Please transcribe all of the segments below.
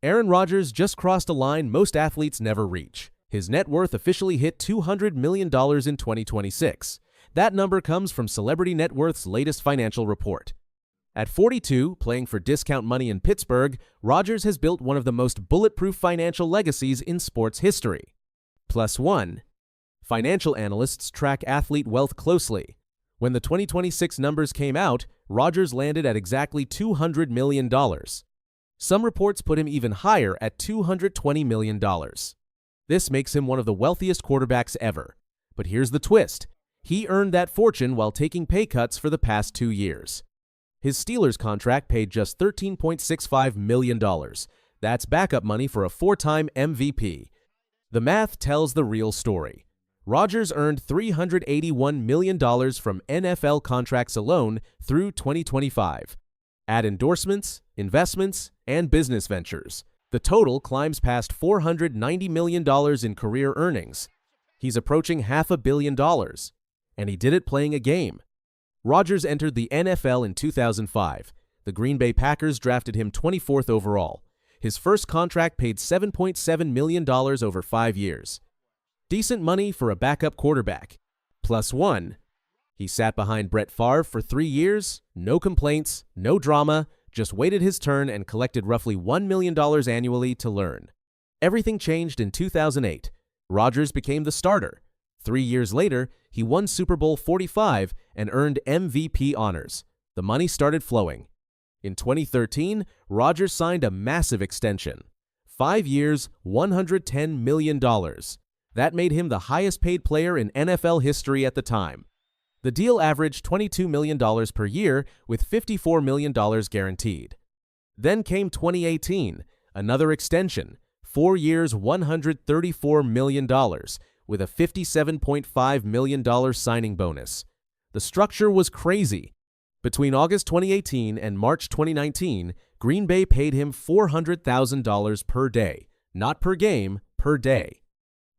Aaron Rodgers just crossed a line most athletes never reach. His net worth officially hit $200 million in 2026. That number comes from Celebrity Net Worth's latest financial report. At 42, playing for discount money in Pittsburgh, Rodgers has built one of the most bulletproof financial legacies in sports history. +1. Financial analysts track athlete wealth closely. When the 2026 numbers came out, Rodgers landed at exactly $200 million. Some reports put him even higher at $220 million. This makes him one of the wealthiest quarterbacks ever. But here's the twist. He earned that fortune while taking pay cuts for the past 2 years. His Steelers contract paid just $13.65 million. That's backup money for a 4-time MVP. The math tells the real story. Rodgers earned $381 million from NFL contracts alone through 2025. Add endorsements, investments, and business ventures. The total climbs past $490 million in career earnings. He's approaching $500 million. And he did it playing a game. Rodgers entered the NFL in 2005. The Green Bay Packers drafted him 24th overall. His first contract paid $7.7 million over 5 years. Decent money for a backup quarterback. +1. He sat behind Brett Favre for 3 years, no complaints, no drama, just waited his turn and collected roughly $1 million annually to learn. Everything changed in 2008. Rodgers became the starter. 3 years later, he won Super Bowl 45 and earned MVP honors. The money started flowing. In 2013, Rodgers signed a massive extension. 5 years, $110 million. That made him the highest-paid player in NFL history at the time. The deal averaged $22 million per year, with $54 million guaranteed. Then came 2018, another extension, 4 years, $134 million, with a $57.5 million signing bonus. The structure was crazy. Between August 2018 and March 2019, Green Bay paid him $400,000 per day, not per game, per day.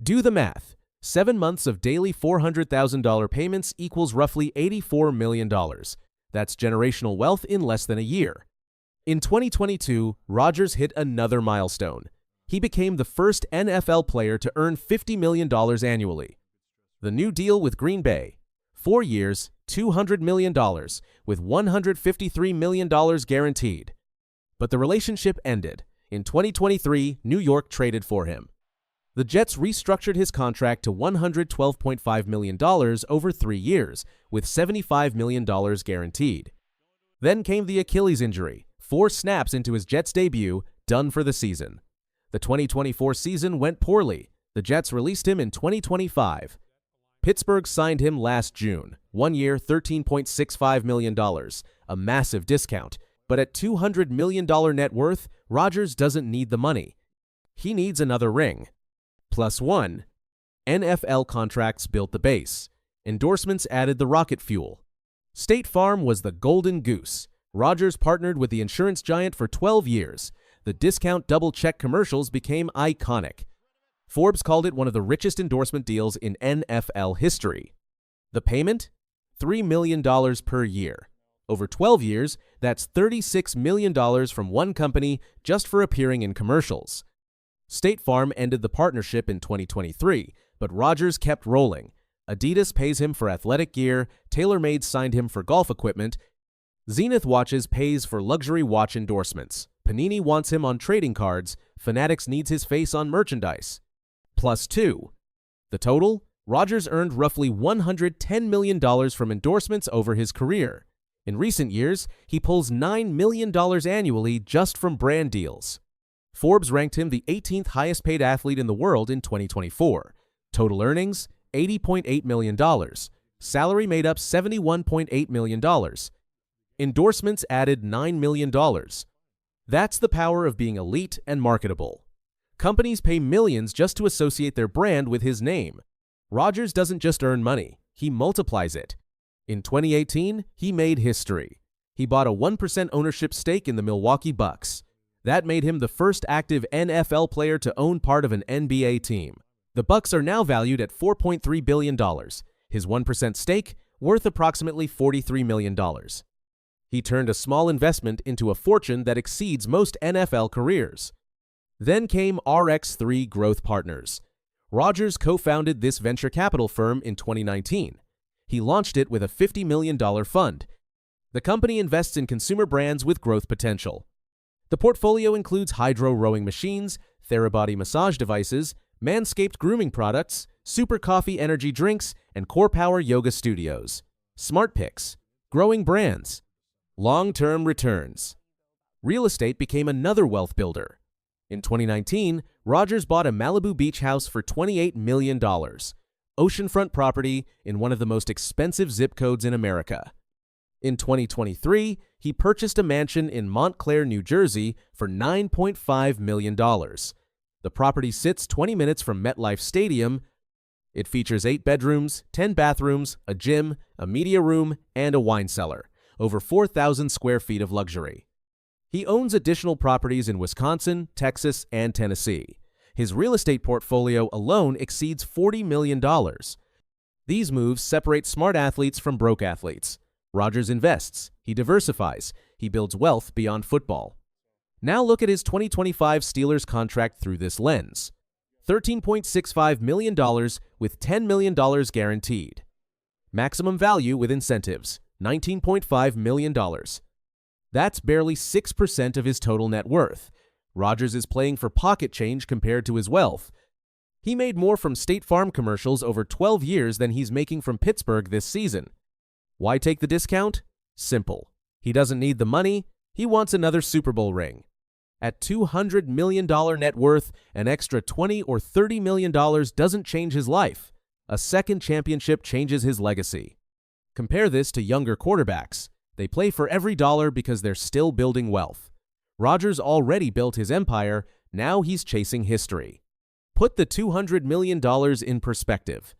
Do the math. 7 months of daily $400,000 payments equals roughly $84 million. That's generational wealth in less than a year. In 2022, Rodgers hit another milestone. He became the first NFL player to earn $50 million annually. The new deal with Green Bay, 4 years, $200 million, with $153 million guaranteed. But the relationship ended. In 2023, New York traded for him. The Jets restructured his contract to $112.5 million over 3 years, with $75 million guaranteed. Then came the Achilles injury, 4 snaps into his Jets debut, done for the season. The 2024 season went poorly. The Jets released him in 2025. Pittsburgh signed him last June, 1 year, $13.65 million, a massive discount. But at $200 million net worth, Rodgers doesn't need the money. He needs another ring. +1. NFL contracts built the base. Endorsements added the rocket fuel. State Farm was the golden goose. Rodgers partnered with the insurance giant for 12 years. The discount double-check commercials became iconic. Forbes called it one of the richest endorsement deals in NFL history. The payment? $3 million per year. Over 12 years, that's $36 million from one company just for appearing in commercials. State Farm ended the partnership in 2023, but Rodgers kept rolling. Adidas pays him for athletic gear, TaylorMade signed him for golf equipment, Zenith Watches pays for luxury watch endorsements, Panini wants him on trading cards, Fanatics needs his face on merchandise. +2. The total? Rodgers earned roughly $110 million from endorsements over his career. In recent years, he pulls $9 million annually just from brand deals. Forbes ranked him the 18th highest-paid athlete in the world in 2024. Total earnings, $80.8 million. Salary made up $71.8 million. Endorsements added $9 million. That's the power of being elite and marketable. Companies pay millions just to associate their brand with his name. Rodgers doesn't just earn money, he multiplies it. In 2018, he made history. He bought a 1% ownership stake in the Milwaukee Bucks. That made him the first active NFL player to own part of an NBA team. The Bucks are now valued at $4.3 billion. His 1% stake worth approximately $43 million. He turned a small investment into a fortune that exceeds most NFL careers. Then came RX3 Growth Partners. Rodgers co-founded this venture capital firm in 2019. He launched it with a $50 million fund. The company invests in consumer brands with growth potential. The portfolio includes hydro rowing machines, Therabody massage devices, Manscaped grooming products, Super Coffee energy drinks, and Core Power yoga studios. Smart picks, growing brands, long-term returns. Real estate became another wealth builder. In 2019, Rodgers bought a Malibu beach house for $28 million, oceanfront property in one of the most expensive zip codes in America. In 2023, he purchased a mansion in Montclair, New Jersey for $9.5 million. The property sits 20 minutes from MetLife Stadium. It features 8 bedrooms, 10 bathrooms, a gym, a media room, and a wine cellar, over 4,000 square feet of luxury. He owns additional properties in Wisconsin, Texas, and Tennessee. His real estate portfolio alone exceeds $40 million. These moves separate smart athletes from broke athletes. Rodgers invests, he diversifies, he builds wealth beyond football. Now look at his 2025 Steelers contract through this lens. $13.65 million with $10 million guaranteed. Maximum value with incentives, $19.5 million. That's barely 6% of his total net worth. Rodgers is playing for pocket change compared to his wealth. He made more from State Farm commercials over 12 years than he's making from Pittsburgh this season. Why take the discount? Simple. He doesn't need the money. He wants another Super Bowl ring. At $200 million net worth, an extra $20 or $30 million doesn't change his life. A second championship changes his legacy. Compare this to younger quarterbacks. They play for every dollar because they're still building wealth. Rodgers already built his empire, now he's chasing history. Put the $200 million in perspective.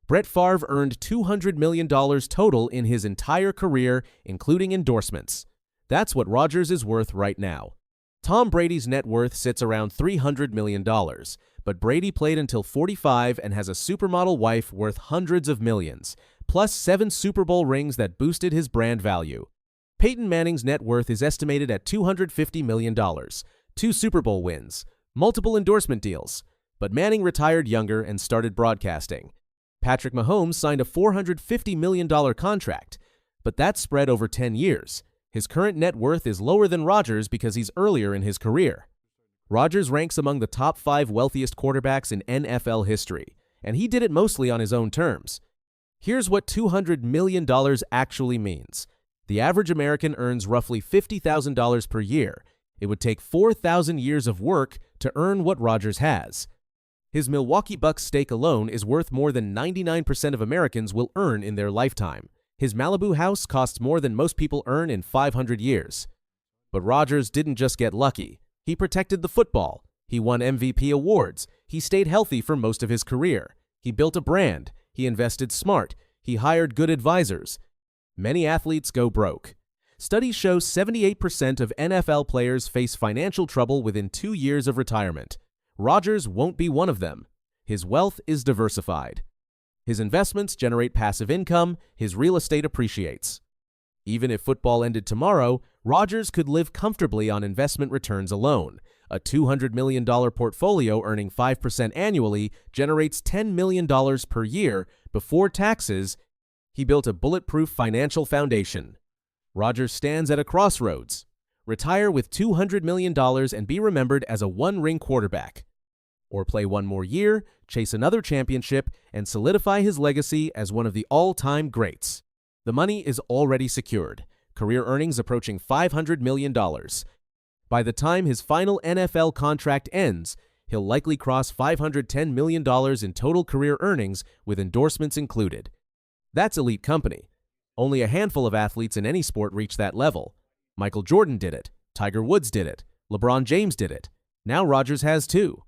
Brett Favre earned $200 million total in his entire career, including endorsements. That's what Rodgers is worth right now. Tom Brady's net worth sits around $300 million, but Brady played until 45 and has a supermodel wife worth hundreds of millions, plus 7 Super Bowl rings that boosted his brand value. Peyton Manning's net worth is estimated at $250 million, 2 Super Bowl wins, multiple endorsement deals, but Manning retired younger and started broadcasting. Patrick Mahomes signed a $450 million contract, but that's spread over 10 years. His current net worth is lower than Rodgers because he's earlier in his career. Rodgers ranks among the top 5 wealthiest quarterbacks in NFL history, and he did it mostly on his own terms. Here's what $200 million actually means. The average American earns roughly $50,000 per year. It would take 4,000 years of work to earn what Rodgers has. His Milwaukee Bucks stake alone is worth more than 99% of Americans will earn in their lifetime. His Malibu house costs more than most people earn in 500 years. But Rodgers didn't just get lucky. He protected the football. He won MVP awards. He stayed healthy for most of his career. He built a brand. He invested smart. He hired good advisors. Many athletes go broke. Studies show 78% of NFL players face financial trouble within 2 years of retirement. Rodgers won't be one of them. His wealth is diversified. His investments generate passive income. His real estate appreciates. Even if football ended tomorrow, Rodgers could live comfortably on investment returns alone. A $200 million portfolio earning 5% annually generates $10 million per year before taxes. He built a bulletproof financial foundation. Rodgers stands at a crossroads. Retire with $200 million and be remembered as a one-ring quarterback. Or play one more year, chase another championship, and solidify his legacy as one of the all-time greats. The money is already secured. Career earnings approaching $500 million. By the time his final NFL contract ends, he'll likely cross $510 million in total career earnings with endorsements included. That's elite company. Only a handful of athletes in any sport reach that level. Michael Jordan did it. Tiger Woods did it. LeBron James did it. Now Rodgers has too.